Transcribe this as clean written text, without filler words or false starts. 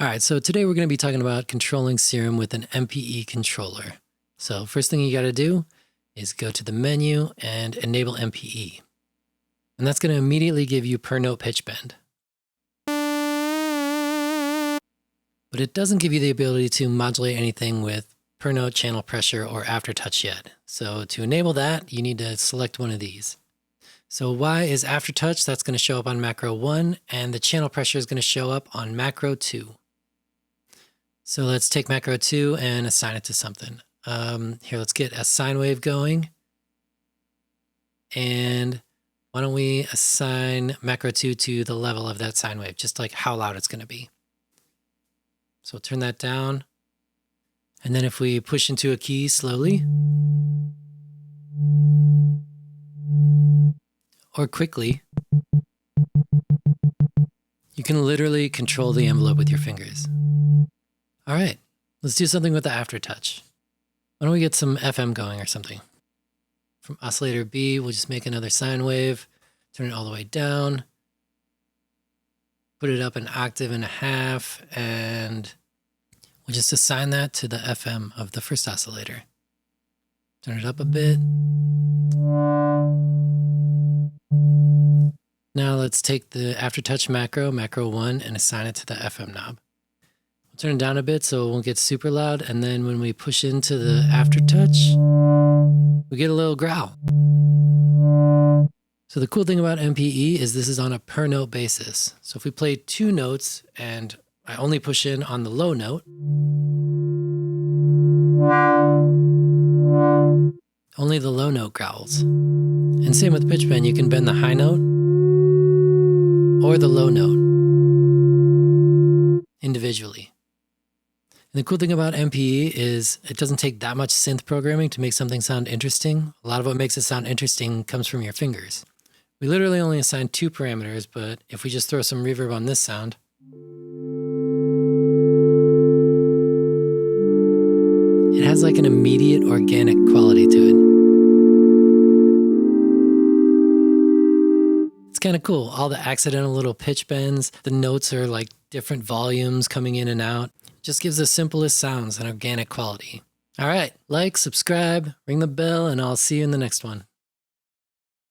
All right, so today we're going to be talking about controlling Serum with an MPE controller. So first thing you got to do is go to the menu and enable MPE. And that's going to immediately give you per note pitch bend. But it doesn't give you the ability to modulate anything with per note channel pressure or aftertouch yet. So to enable that, you need to select one of these. So Y is aftertouch, that's going to show up on macro 1, and the channel pressure is going to show up on macro 2. So let's take macro 2 and assign it to something. Here, let's get a sine wave going. And why don't we assign macro 2 to the level of that sine wave, just like how loud it's going to be. So we'll turn that down. And then if we push into a key slowly or quickly, you can literally control the envelope with your fingers. All right, let's do something with the aftertouch. Why don't we get some FM going or something? From oscillator B, we'll just make another sine wave, turn it all the way down, put it up an octave and a half, and we'll just assign that to the FM of the first oscillator. Turn it up a bit. Now let's take the aftertouch macro 1, and assign it to the FM knob. We'll turn it down a bit so it won't get super loud, and then when we push into the aftertouch, we get a little growl. So the cool thing about MPE is this is on a per note basis. So if we play 2 notes and I only push in on the low note, only the low note growls. And same with pitch bend, you can bend the high note or the low note individually. And the cool thing about MPE is it doesn't take that much synth programming to make something sound interesting. A lot of what makes it sound interesting comes from your fingers. We literally only assign 2 parameters, but if we just throw some reverb on this sound, it has like an immediate organic quality to it. It's kind of cool. All the accidental little pitch bends, the notes are like different volumes coming in and out. Just gives the simplest sounds an organic quality. All right, like, subscribe, ring the bell, and I'll see you in the next one.